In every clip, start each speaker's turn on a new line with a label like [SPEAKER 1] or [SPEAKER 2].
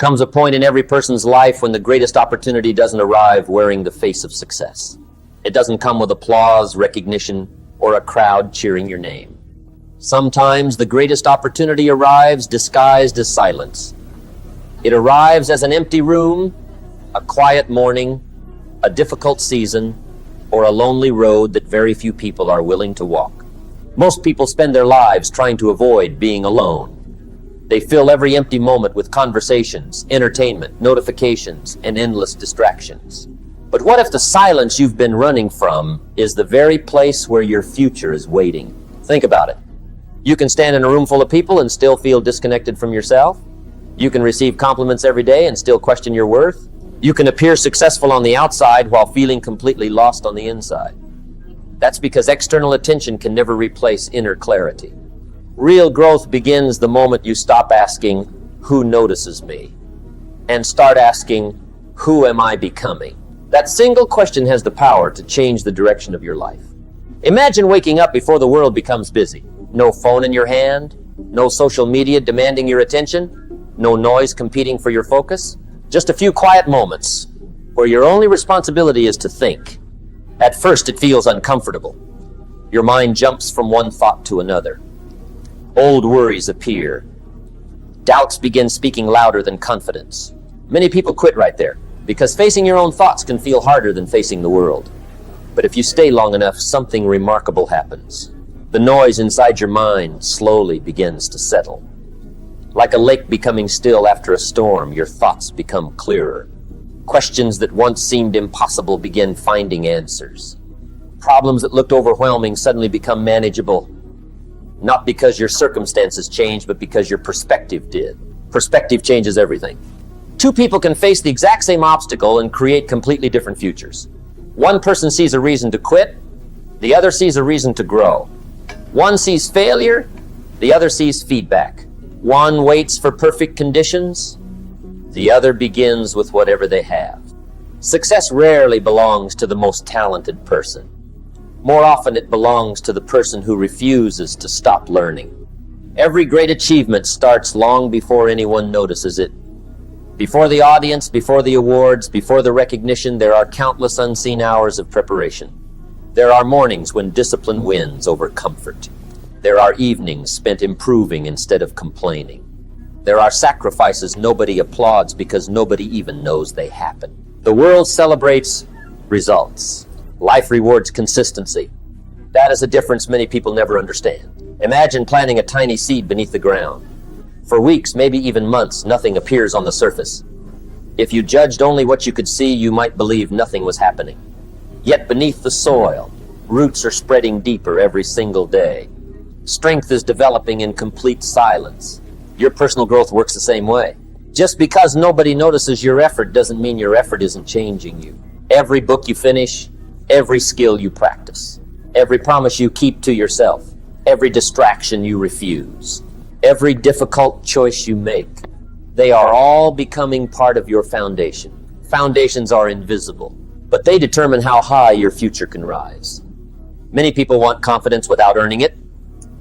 [SPEAKER 1] comes a point in every person's life when the greatest opportunity doesn't arrive wearing the face of success. It doesn't come with applause, recognition, or a crowd cheering your name. Sometimes the greatest opportunity arrives disguised as silence. It arrives as an empty room, a quiet morning, a difficult season, or a lonely road that very few people are willing to walk. Most people spend their lives trying to avoid being alone. They fill every empty moment with conversations, entertainment, notifications, and endless distractions. But what if the silence you've been running from is the very place where your future is waiting? Think about it. You can stand in a room full of people and still feel disconnected from yourself. You can receive compliments every day and still question your worth. You can appear successful on the outside while feeling completely lost on the inside. That's because external attention can never replace inner clarity. Real growth begins the moment you stop asking, "Who notices me?" and start asking, "Who am I becoming?" That single question has the power to change the direction of your life. Imagine waking up before the world becomes busy. No phone in your hand, no social media demanding your attention, no noise competing for your focus. Just a few quiet moments where your only responsibility is to think. At first, it feels uncomfortable. Your mind jumps from one thought to another. Old worries appear. Doubts begin speaking louder than confidence. Many people quit right there because facing your own thoughts can feel harder than facing the world. But if you stay long enough, something remarkable happens. The noise inside your mind slowly begins to settle. Like a lake becoming still after a storm, your thoughts become clearer. Questions that once seemed impossible begin finding answers. Problems that looked overwhelming suddenly become manageable. Not because your circumstances changed, but because your perspective did. Perspective changes everything. Two people can face the exact same obstacle and create completely different futures. One person sees a reason to quit, the other sees a reason to grow. One sees failure, the other sees feedback. One waits for perfect conditions, the other begins with whatever they have. Success rarely belongs to the most talented person. More often it belongs to the person who refuses to stop learning. Every great achievement starts long before anyone notices it. Before the audience, before the awards, before the recognition, there are countless unseen hours of preparation. There are mornings when discipline wins over comfort. There are evenings spent improving instead of complaining. There are sacrifices nobody applauds because nobody even knows they happen. The world celebrates results. Life rewards consistency. That is a difference many people never understand. Imagine planting a tiny seed beneath the ground. For weeks, maybe even months, nothing appears on the surface. If you judged only what you could see, you might believe nothing was happening. Yet beneath the soil, roots are spreading deeper every single day. Strength is developing in complete silence. Your personal growth works the same way. Just because nobody notices your effort doesn't mean your effort isn't changing you. Every book you finish, every skill you practice, every promise you keep to yourself, every distraction you refuse, every difficult choice you make, they are all becoming part of your foundation. Foundations are invisible, but they determine how high your future can rise. Many people want confidence without earning it.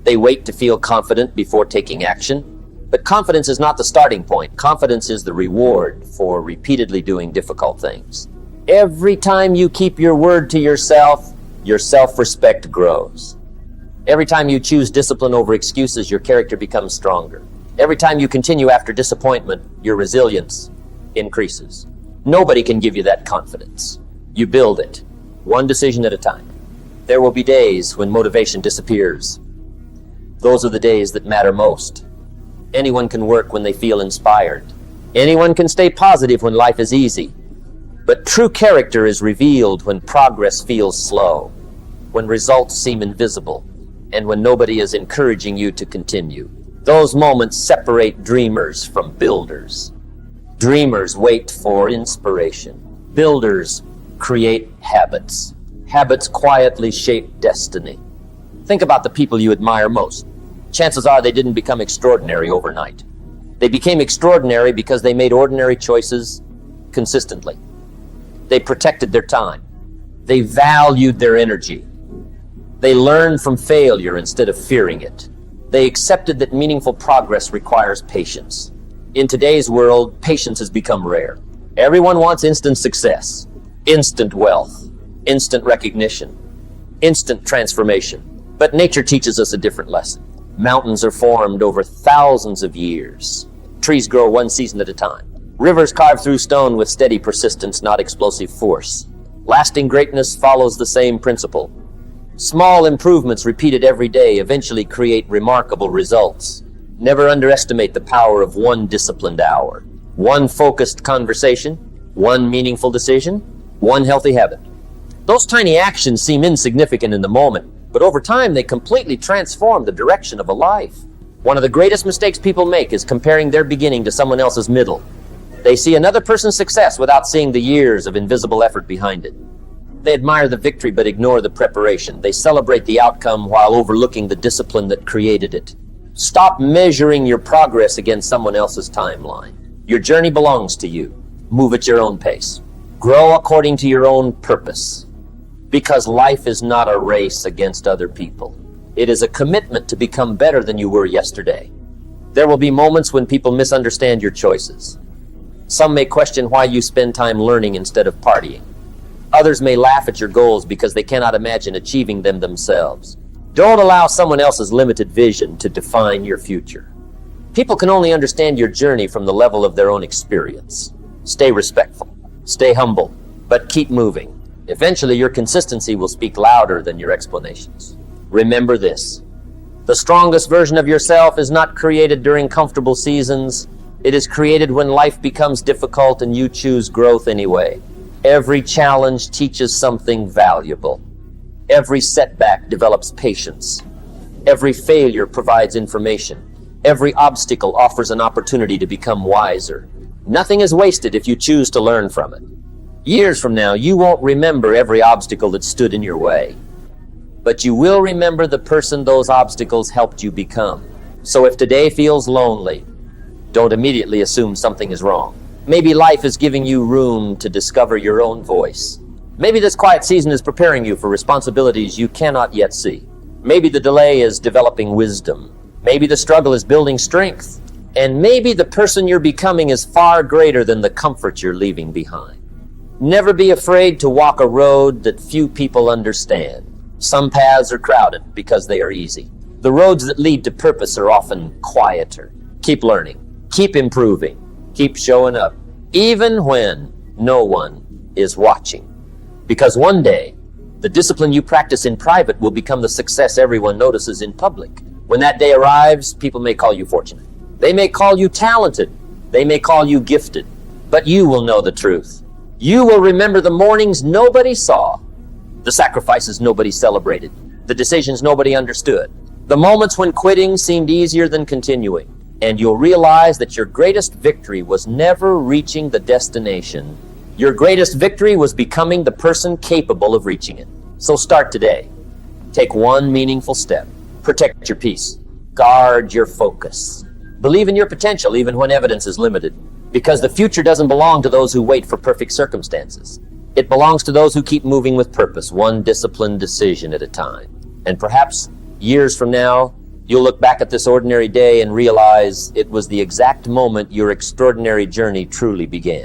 [SPEAKER 1] They wait to feel confident before taking action. But confidence is not the starting point. Confidence is the reward for repeatedly doing difficult things. Every time you keep your word to yourself, your self-respect grows. Every time you choose discipline over excuses, your character becomes stronger. Every time you continue after disappointment, your resilience increases. Nobody can give you that confidence. You build it, one decision at a time. There will be days when motivation disappears. Those are the days that matter most. Anyone can work when they feel inspired. Anyone can stay positive when life is easy. But true character is revealed when progress feels slow, when results seem invisible, and when nobody is encouraging you to continue. Those moments separate dreamers from builders. Dreamers wait for inspiration. Builders create habits. Habits quietly shape destiny. Think about the people you admire most. Chances are they didn't become extraordinary overnight. They became extraordinary because they made ordinary choices consistently. They protected their time. They valued their energy. They learned from failure instead of fearing it. They accepted that meaningful progress requires patience. In today's world, patience has become rare. Everyone wants instant success, instant wealth, instant recognition, instant transformation. But nature teaches us a different lesson. Mountains are formed over thousands of years. Trees grow one season at a time. Rivers carve through stone with steady persistence, not explosive force. Lasting greatness follows the same principle. Small improvements repeated every day eventually create remarkable results. Never underestimate the power of one disciplined hour, one focused conversation, one meaningful decision, one healthy habit. Those tiny actions seem insignificant in the moment, but over time they completely transform the direction of a life. One of the greatest mistakes people make is comparing their beginning to someone else's middle. They see another person's success without seeing the years of invisible effort behind it. They admire the victory but ignore the preparation. They celebrate the outcome while overlooking the discipline that created it. Stop measuring your progress against someone else's timeline. Your journey belongs to you. Move at your own pace. Grow according to your own purpose. Because life is not a race against other people. It is a commitment to become better than you were yesterday. There will be moments when people misunderstand your choices. Some may question why you spend time learning instead of partying. Others may laugh at your goals because they cannot imagine achieving them themselves. Don't allow someone else's limited vision to define your future. People can only understand your journey from the level of their own experience. Stay respectful, stay humble, but keep moving. Eventually, your consistency will speak louder than your explanations. Remember this: the strongest version of yourself is not created during comfortable seasons. It is created when life becomes difficult and you choose growth anyway. Every challenge teaches something valuable. Every setback develops patience. Every failure provides information. Every obstacle offers an opportunity to become wiser. Nothing is wasted if you choose to learn from it. Years from now, you won't remember every obstacle that stood in your way, but you will remember the person those obstacles helped you become. So if today feels lonely, don't immediately assume something is wrong. Maybe life is giving you room to discover your own voice. Maybe this quiet season is preparing you for responsibilities you cannot yet see. Maybe the delay is developing wisdom. Maybe the struggle is building strength. And maybe the person you're becoming is far greater than the comfort you're leaving behind. Never be afraid to walk a road that few people understand. Some paths are crowded because they are easy. The roads that lead to purpose are often quieter. Keep learning, keep improving, keep showing up, even when no one is watching. Because one day, the discipline you practice in private will become the success everyone notices in public. When that day arrives, people may call you fortunate. They may call you talented. They may call you gifted. But you will know the truth. You will remember the mornings nobody saw, the sacrifices nobody celebrated, the decisions nobody understood, the moments when quitting seemed easier than continuing. And you'll realize that your greatest victory was never reaching the destination. Your greatest victory was becoming the person capable of reaching it. So start today. Take one meaningful step. Protect your peace. Guard your focus. Believe in your potential even when evidence is limited. Because the future doesn't belong to those who wait for perfect circumstances. It belongs to those who keep moving with purpose, one disciplined decision at a time. And perhaps years from now, you'll look back at this ordinary day and realize it was the exact moment your extraordinary journey truly began.